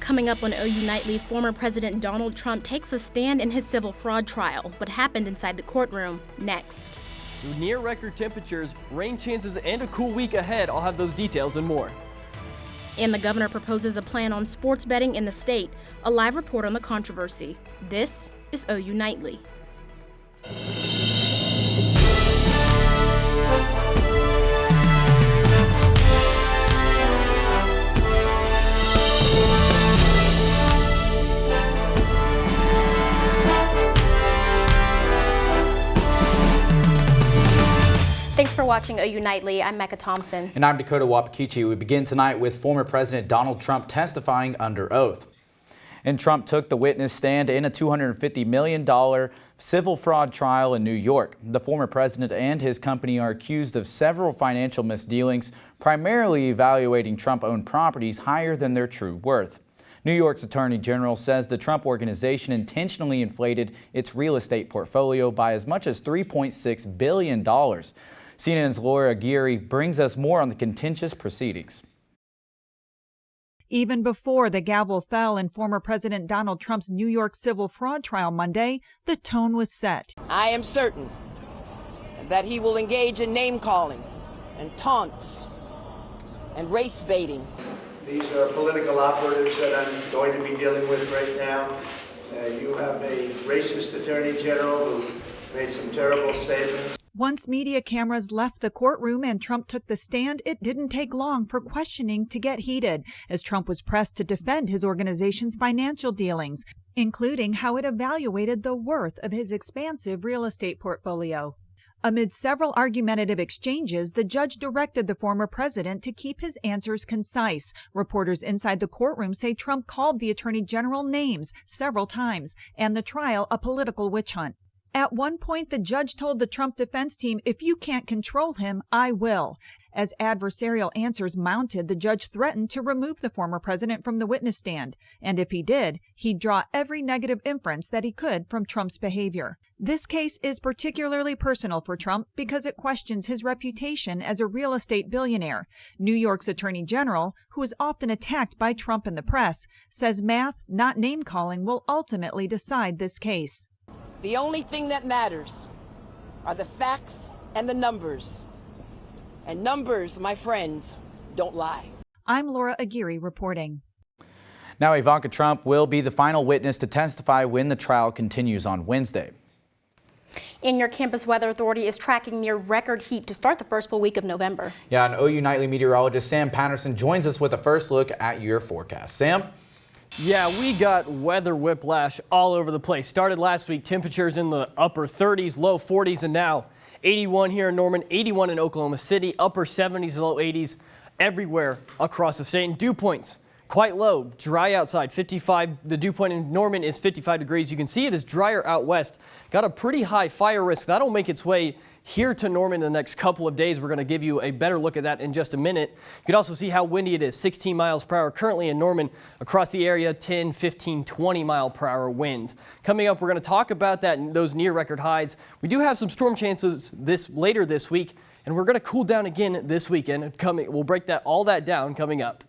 Coming up on OU Nightly, former President Donald Trump takes a stand in his civil fraud trial. What happened inside the courtroom? Next. Near record temperatures, rain chances, and a cool week ahead. I'll have those details and more. And the governor proposes a plan on sports betting in the state. A live report on the controversy. This is OU Nightly. Thanks for watching OU Nightly. I'm Mecca Thompson. And I'm Dakota Wapakichi. We begin tonight with former President Donald Trump testifying under oath. And Trump took the witness stand in a $250 million civil fraud trial in New York. The former president and his company are accused of several financial misdealings, primarily evaluating Trump-owned properties higher than their true worth. New York's Attorney General says the Trump organization intentionally inflated its real estate portfolio by as much as $3.6 billion. CNN's Laura Aguirre brings us more on the contentious proceedings. Even before the gavel fell in former President Donald Trump's New York civil fraud trial Monday, the tone was set. I am certain that he will engage in name-calling and taunts and race baiting. These are political operatives that I'm going to be dealing with right now. You have a racist attorney general who made some terrible statements. Once media cameras left the courtroom and Trump took the stand, it didn't take long for questioning to get heated as Trump was pressed to defend his organization's financial dealings, including how it evaluated the worth of his expansive real estate portfolio. Amid several argumentative exchanges, the judge directed the former president to keep his answers concise. Reporters inside the courtroom say Trump called the attorney general names several times and the trial a political witch hunt. At one point, the judge told the Trump defense team, "If you can't control him, I will." As adversarial answers mounted, the judge threatened to remove the former president from the witness stand. And if he did, he'd draw every negative inference that he could from Trump's behavior. This case is particularly personal for Trump because it questions his reputation as a real estate billionaire. New York's Attorney General, who is often attacked by Trump and the press, says math, not name-calling, will ultimately decide this case. The only thing that matters are the facts and the numbers. And numbers, my friends, don't lie. I'm Laura Aguirre reporting. Now Ivanka Trump will be the final witness to testify when the trial continues on Wednesday. And your campus weather authority is tracking near record heat to start the first full week of November. Yeah, and OU Nightly meteorologist Sam Patterson joins us with a first look at your forecast. Sam? Yeah, we got weather whiplash all over the place. Started last week, temperatures in the upper 30s, low 40s, and now 81 here in Norman, 81 in Oklahoma City, upper 70s, low 80s everywhere across the state. And dew points quite low, dry outside, 55. The dew point in Norman is 55 degrees. You can see it is drier out west. Got a pretty high fire risk. That'll make its way here to Norman in the next couple of days. We're going to give you a better look at that in just a minute. You can also see how windy it is, 16 miles per hour currently in Norman. Across the area, 10, 15, 20 mile per hour winds. Coming up, we're going to talk about that, those near record highs. We do have some storm chances later this week, and we're going to cool down again this weekend. We'll break all that down coming up.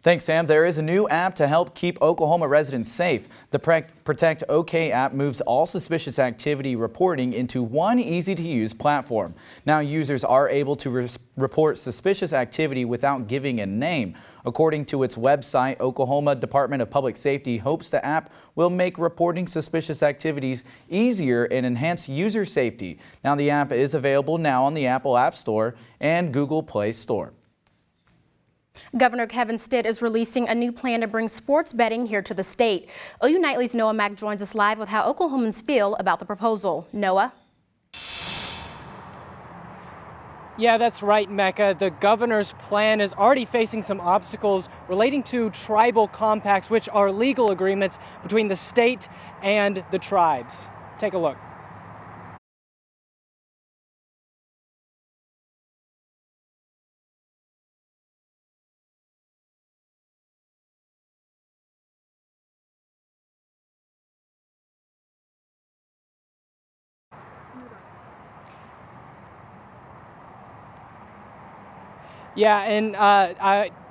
Thanks, Sam. There is a new app to help keep Oklahoma residents safe. The Protect OK app moves all suspicious activity reporting into one easy-to-use platform. Now users are able to report suspicious activity without giving a name. According to its website, Oklahoma Department of Public Safety hopes the app will make reporting suspicious activities easier and enhance user safety. Now the app is available now on the Apple App Store and Google Play Store. Governor Kevin Stitt is releasing a new plan to bring sports betting here to the state. OU Nightly's Noah Mack joins us live with how Oklahomans feel about the proposal. Noah? Yeah, that's right, Mecca. The governor's plan is already facing some obstacles relating to tribal compacts, which are legal agreements between the state and the tribes. Take a look. Yeah, and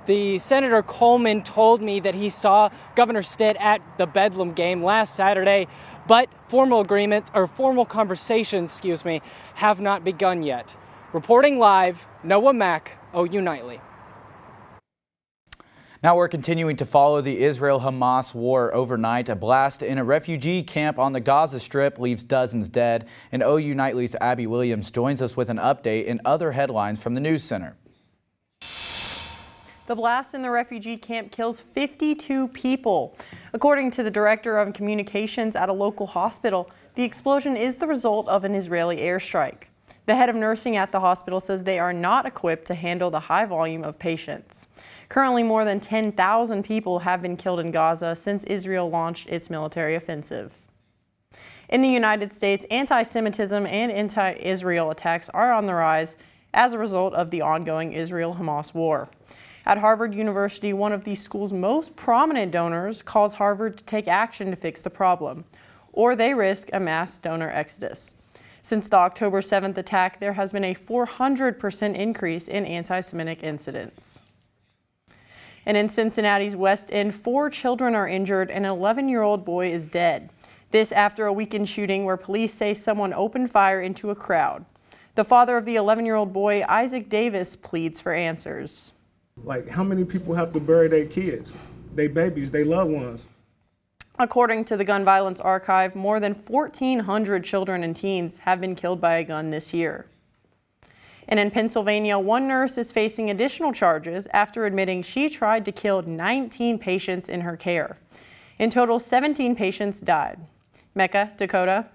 The Senator Coleman told me that he saw Governor Stitt at the Bedlam game last Saturday, but formal conversations, have not begun yet. Reporting live, Noah Mack, OU Nightly. Now we're continuing to follow the Israel-Hamas war overnight. A blast in a refugee camp on the Gaza Strip leaves dozens dead. And OU Nightly's Abby Williams joins us with an update and other headlines from the News Center. The blast in the refugee camp kills 52 people. According to the director of communications at a local hospital, the explosion is the result of an Israeli airstrike. The head of nursing at the hospital says they are not equipped to handle the high volume of patients. Currently, more than 10,000 people have been killed in Gaza since Israel launched its military offensive. In the United States, anti-Semitism and anti-Israel attacks are on the rise as a result of the ongoing Israel-Hamas war. At Harvard University, one of the school's most prominent donors calls Harvard to take action to fix the problem, or they risk a mass donor exodus. Since the October 7th attack, there has been a 400% increase in anti-Semitic incidents. And in Cincinnati's West End, 4 children are injured and an 11-year-old boy is dead. This after a weekend shooting where police say someone opened fire into a crowd. The father of the 11-year-old boy, Isaac Davis, pleads for answers. Like, how many people have to bury their kids, their babies, their loved ones? According to the Gun Violence Archive, more than 1,400 children and teens have been killed by a gun this year. And in Pennsylvania, one nurse is facing additional charges after admitting she tried to kill 19 patients in her care. In total, 17 patients died. Mecca, Dakota.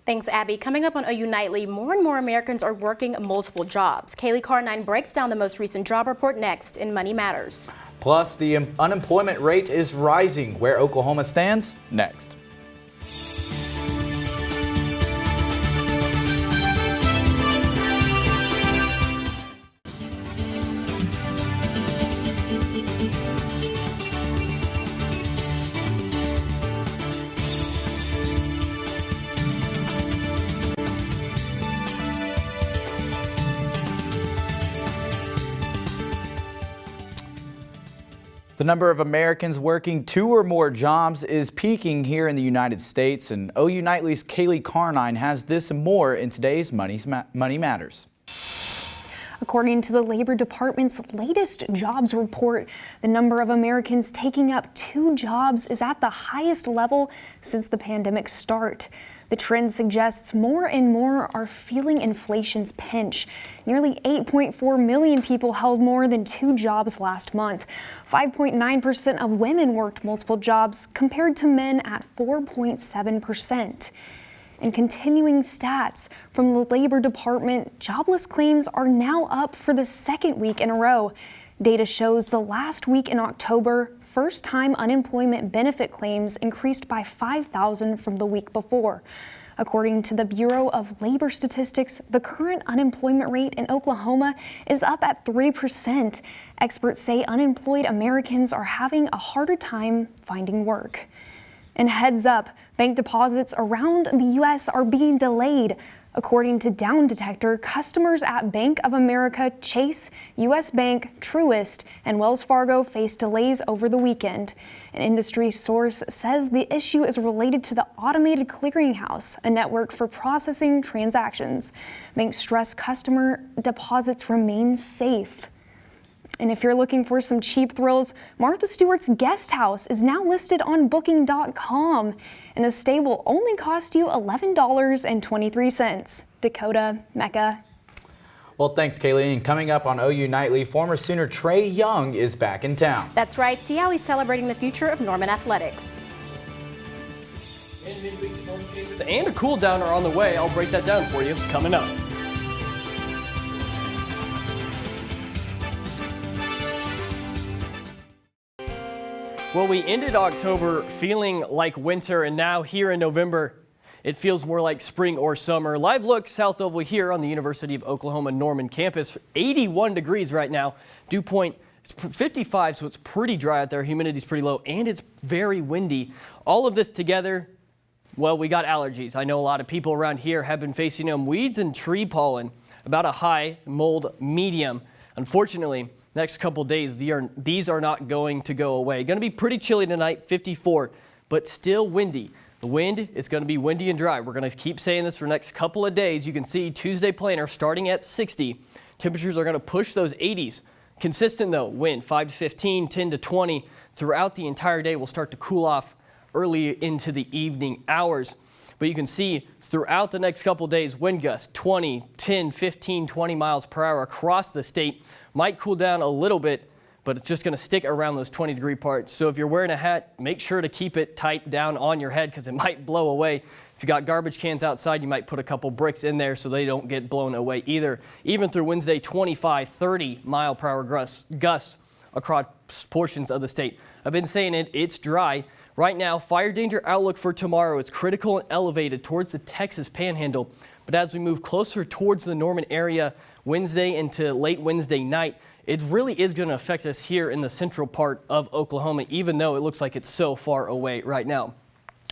Thanks, Abby. Coming up on OU Nightly, more and more Americans are working multiple jobs. Kaylee Carnine breaks down the most recent job report next in Money Matters. Plus, the unemployment rate is rising. Where Oklahoma stands next. The number of Americans working 2 or more jobs is peaking here in the United States, and OU Nightly's Kaylee Carnine has this and more in today's Money Matters. According to the Labor Department's latest jobs report, the number of Americans taking up 2 jobs is at the highest level since the pandemic's start. The trend suggests more and more are feeling inflation's pinch. Nearly 8.4 million people held more than 2 jobs last month. 5.9% of women worked multiple jobs compared to men at 4.7%. And continuing stats from the Labor Department, jobless claims are now up for the 2nd week in a row. Data shows the last week in October, first-time unemployment benefit claims increased by 5,000 from the week before. According to the Bureau of Labor Statistics, the current unemployment rate in Oklahoma is up at 3%. Experts say unemployed Americans are having a harder time finding work. And heads up, bank deposits around the U.S. are being delayed. According to Down Detector, customers at Bank of America, Chase, U.S. Bank, Truist, and Wells Fargo faced delays over the weekend. An industry source says the issue is related to the Automated Clearinghouse, a network for processing transactions. Banks stress customer deposits remain safe. And if you're looking for some cheap thrills, Martha Stewart's guest house is now listed on Booking.com, and a stay will only cost you $11.23. Dakota, Mecca. Well, thanks, Kaylee. And coming up on OU Nightly, former Sooner Trey Young is back in town. That's right. See how he's celebrating the future of Norman athletics. And midweek storm changes and a cool down are on the way. I'll break that down for you coming up. Well, we ended October feeling like winter, and now here in November, it feels more like spring or summer. Live look south Oval here on the University of Oklahoma Norman campus. 81 degrees right now. Dew point is 55, so it's pretty dry out there. Humidity's pretty low, and it's very windy. All of this together, well, we got allergies. I know a lot of people around here have been facing them. Weeds and tree pollen, about a high, mold medium. Unfortunately, next couple days, these are not going to go away. Going to be pretty chilly tonight, 54, but still windy. The wind is going to be windy and dry. We're going to keep saying this for the next couple of days. You can see Tuesday planner starting at 60. Temperatures are going to push those 80s. Consistent though, wind 5 to 15, 10 to 20 throughout the entire day. Will start to cool off early into the evening hours. But you can see throughout the next couple of days, wind gusts 20, 10, 15, 20 miles per hour across the state. Might cool down a little bit, but it's just going to stick around those 20-degree parts. So if you're wearing a hat, make sure to keep it tight down on your head because it might blow away. If you got garbage cans outside, you might put a couple bricks in there so they don't get blown away either. Even through Wednesday, 25, 30 mile per hour gusts across portions of the state. I've been saying it, it's dry. Right now, fire danger outlook for tomorrow is critical and elevated towards the Texas Panhandle. But as we move closer towards the Norman area Wednesday into late Wednesday night, it really is going to affect us here in the central part of Oklahoma, even though it looks like it's so far away right now.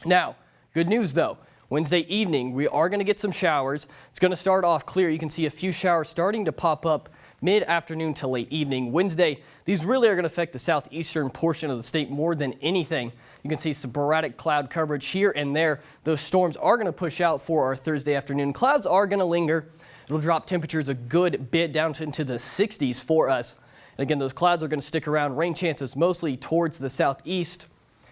Now, good news though. Wednesday evening, we are going to get some showers. It's going to start off clear. You can see a few showers starting to pop up mid-afternoon to late evening. Wednesday, these really are going to affect the southeastern portion of the state more than anything. You can see sporadic cloud coverage here and there. Those storms are going to push out for our Thursday afternoon. Clouds are going to linger. It'll drop temperatures a good bit down into the 60s for us. And again, those clouds are going to stick around. Rain chances mostly towards the southeast.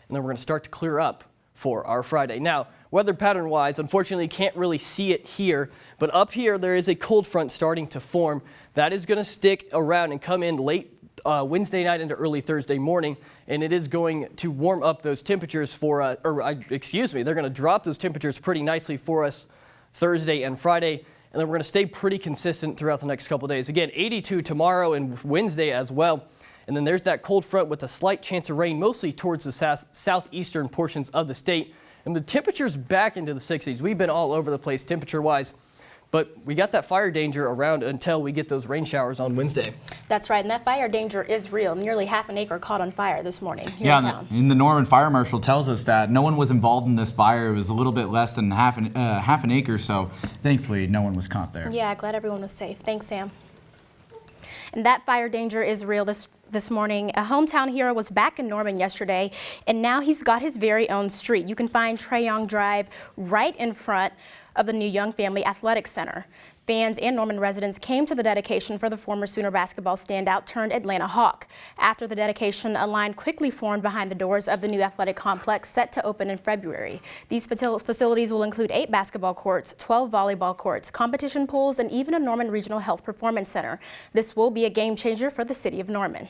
And then we're going to start to clear up for our Friday. Now, weather pattern wise, unfortunately, you can't really see it here, but up here there is a cold front starting to form. That is going to stick around and come in late Wednesday night into early Thursday morning, and it is going to warm up those temperatures for, they're going to drop those temperatures pretty nicely for us Thursday and Friday, and then we're going to stay pretty consistent throughout the next couple of days. Again, 82 tomorrow and Wednesday as well. And then there's that cold front with a slight chance of rain, mostly towards the southeastern portions of the state. And the temperatures back into the 60s. We've been all over the place temperature-wise, but we got that fire danger around until we get those rain showers on Wednesday. That's right, and that fire danger is real. Nearly half an acre caught on fire this morning here in town. And the Norman Fire Marshal tells us that no one was involved in this fire. It was a little bit less than half an acre, so thankfully no one was caught there. Yeah, glad everyone was safe. Thanks, Sam. And that fire danger is real this morning. A hometown hero was back in Norman yesterday, and now he's got his very own street. You can find Trae Young Drive right in front of the new Young Family Athletic Center. Fans and Norman residents came to the dedication for the former Sooner basketball standout turned Atlanta Hawk. After the dedication, a line quickly formed behind the doors of the new athletic complex set to open in February. These facilities will include 8 basketball courts, 12 volleyball courts, competition pools, and even a Norman Regional Health Performance Center. This will be a game changer for the city of Norman.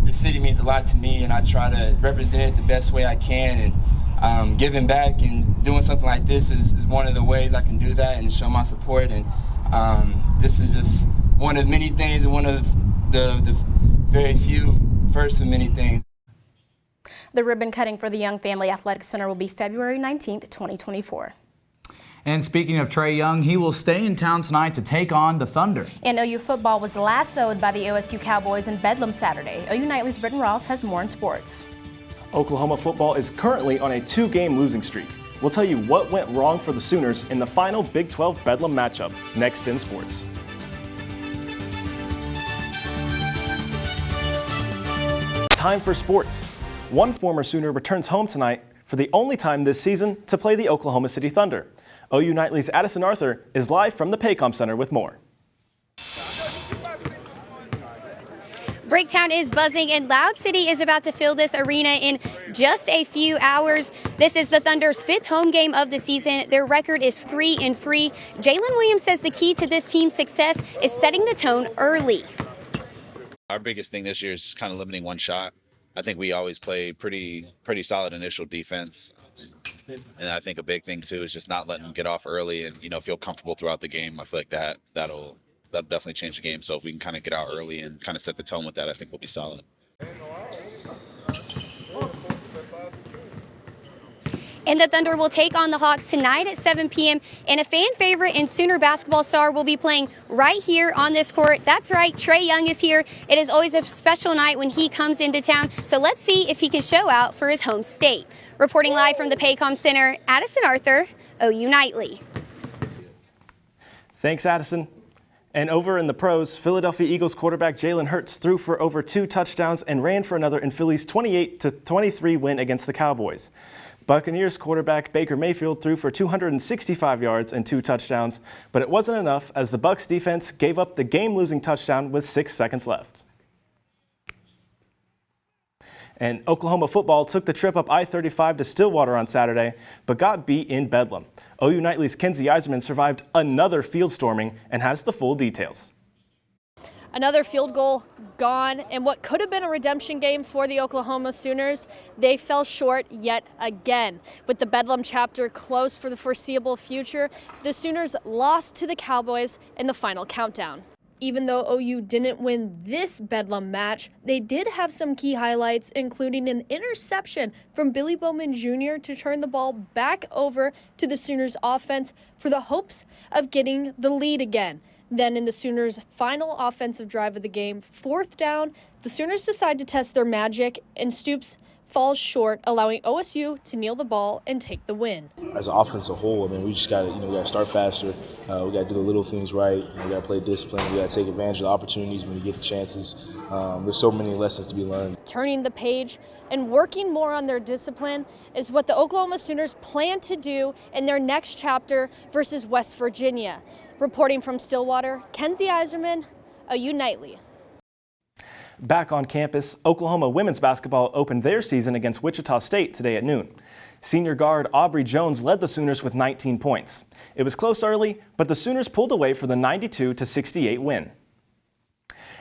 The city means a lot to me, and I try to represent it the best way I can. And giving back and doing something like this is one of the ways I can do that and show my support. And this is just one of many things and one of the very few first of many things. The ribbon cutting for the Young Family Athletic Center will be February 19th, 2024. And speaking of Trae Young, he will stay in town tonight to take on the Thunder. And OU football was lassoed by the OSU Cowboys in Bedlam Saturday. OU Nightly's Britton Ross has more in sports. Oklahoma football is currently on a 2-game losing streak. We'll tell you what went wrong for the Sooners in the final Big 12 Bedlam matchup next in sports. Time for sports. One former Sooner returns home tonight for the only time this season to play the Oklahoma City Thunder. OU Nightly's Addison Arthur is live from the Paycom Center with more. Bricktown is buzzing and Loud City is about to fill this arena in just a few hours. This is the Thunder's 5th home game of the season. Their record is 3-3. Jalen Williams says the key to this team's success is setting the tone early. Our biggest thing this year is just kind of limiting one shot. I think we always play pretty solid initial defense. And I think a big thing too is just not letting them get off early and, feel comfortable throughout the game. I feel like that'll definitely change the game. So if we can kind of get out early and kind of set the tone with that, I think we'll be solid. And the Thunder will take on the Hawks tonight at 7 p.m. And a fan favorite and Sooner basketball star will be playing right here on this court. That's right, Trae Young is here. It is always a special night when he comes into town. So let's see if he can show out for his home state. Reporting live from the Paycom Center, Addison Arthur, OU Nightly. Thanks, Addison. And over in the pros, Philadelphia Eagles quarterback Jalen Hurts threw for over 2 touchdowns and ran for another in Philly's 28-23 win against the Cowboys. Buccaneers quarterback Baker Mayfield threw for 265 yards and 2 touchdowns, but it wasn't enough as the Bucs defense gave up the game-losing touchdown with 6 seconds left. And Oklahoma football took the trip up I-35 to Stillwater on Saturday, but got beat in Bedlam. OU Nightley's Kenzie Eiserman survived another field storming and has the full details. Another field goal gone, and what could have been a redemption game for the Oklahoma Sooners, they fell short yet again. With the Bedlam chapter closed for the foreseeable future, the Sooners lost to the Cowboys in the final countdown. Even though OU didn't win this Bedlam match, they did have some key highlights, including an interception from Billy Bowman Jr. to turn the ball back over to the Sooners offense for the hopes of getting the lead again. Then in the Sooners' final offensive drive of the game, 4th down, the Sooners decide to test their magic, and Stoops falls short, allowing OSU to kneel the ball and take the win. As an offense as a whole, I mean, we just got to, we got to start faster. We got to do the little things right. We got to play discipline. We got to take advantage of the opportunities when we get the chances. There's so many lessons to be learned. Turning the page and working more on their discipline is what the Oklahoma Sooners plan to do in their next chapter versus West Virginia. Reporting from Stillwater, Kenzie Eiserman, OU Nightly. Back on campus, Oklahoma women's basketball opened their season against Wichita State today at noon. Senior guard Aubrey Jones led the Sooners with 19 points. It was close early, but the Sooners pulled away for the 92-68 win.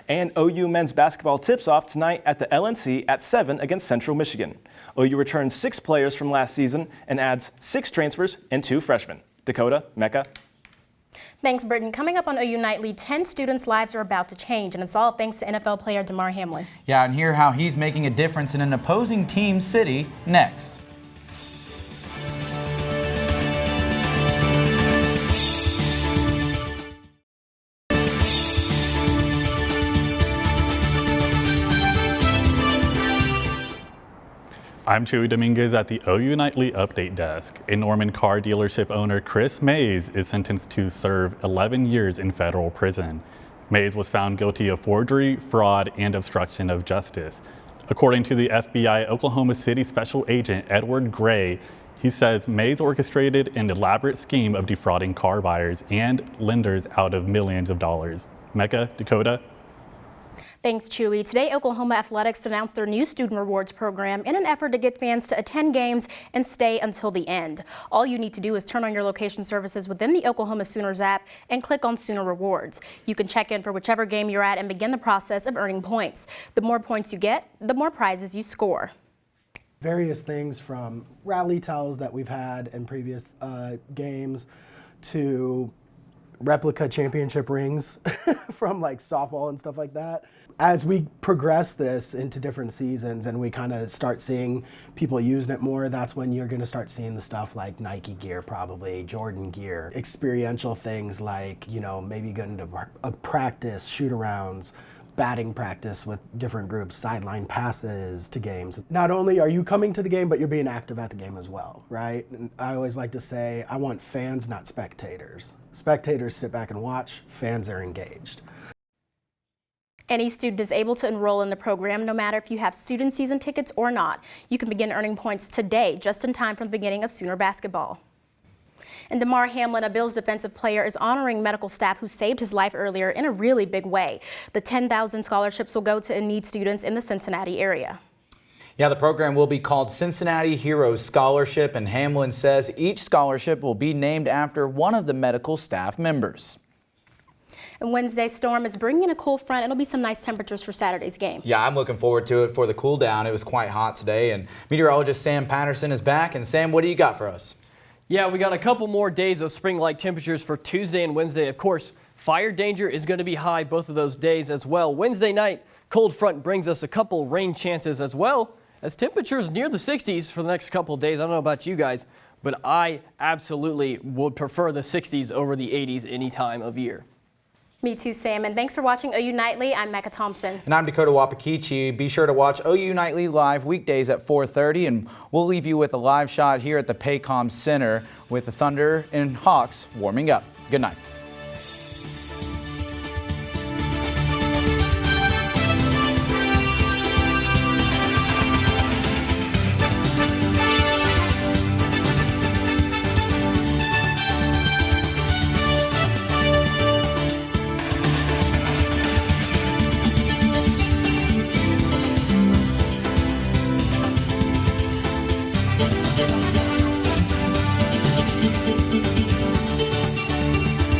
And OU men's basketball tips off tonight at the LNC at 7 against Central Michigan. OU returns 6 players from last season and adds 6 transfers and 2 freshmen. Dakota, Mecca. Thanks, Britton. Coming up on OU Nightly, 10 students' lives are about to change, and it's all thanks to NFL player Damar Hamlin. Yeah, and hear how he's making a difference in an opposing team's city next. I'm Chewy Dominguez at the OU Nightly Update Desk. A Norman car dealership owner, Chris Mays, is sentenced to serve 11 years in federal prison. Mays was found guilty of forgery, fraud, and obstruction of justice. According to the FBI Oklahoma City Special Agent Edward Gray, he says Mays orchestrated an elaborate scheme of defrauding car buyers and lenders out of millions of dollars. Mecca, Dakota. Thanks, Chewy. Today, Oklahoma Athletics announced their new student rewards program in an effort to get fans to attend games and stay until the end. All you need to do is turn on your location services within the Oklahoma Sooners app and click on Sooner Rewards. You can check in for whichever game you're at and begin the process of earning points. The more points you get, the more prizes you score. Various things from rally towels that we've had in previous games to replica championship rings from like softball and stuff like that. As we progress this into different seasons and we kind of start seeing people using it more, that's when you're going to start seeing the stuff like Nike gear, probably Jordan gear, experiential things like, maybe going to a practice, shoot-arounds, batting practice with different groups, sideline passes to games. Not only are you coming to the game, but you're being active at the game as well, right? And I always like to say, I want fans, not spectators. Spectators sit back and watch, fans are engaged. Any student is able to enroll in the program no matter if you have student season tickets or not. You can begin earning points today, just in time for the beginning of Sooner basketball. And Damar Hamlin, a Bills defensive player, is honoring medical staff who saved his life earlier in a really big way. The 10,000 scholarships will go to in-need students in the Cincinnati area. Yeah, the program will be called Cincinnati Heroes Scholarship, and Hamlin says each scholarship will be named after one of the medical staff members. And Wednesday's storm is bringing in a cool front. It'll be some nice temperatures for Saturday's game. Yeah, I'm looking forward to it for the cool down. It was quite hot today, and meteorologist Sam Patterson is back. And Sam, what do you got for us? Yeah, we got a couple more days of spring-like temperatures for Tuesday and Wednesday. Of course, fire danger is going to be high both of those days as well. Wednesday night, cold front brings us a couple rain chances as well as temperatures near the 60s for the next couple of days. I don't know about you guys, but I absolutely would prefer the 60s over the 80s any time of year. Me too, Sam, and thanks for watching OU Nightly. I'm Mecca Thompson. And I'm Dakota Wapakichi. Be sure to watch OU Nightly live weekdays at 4:30, and we'll leave you with a live shot here at the Paycom Center with the Thunder and Hawks warming up. Good night.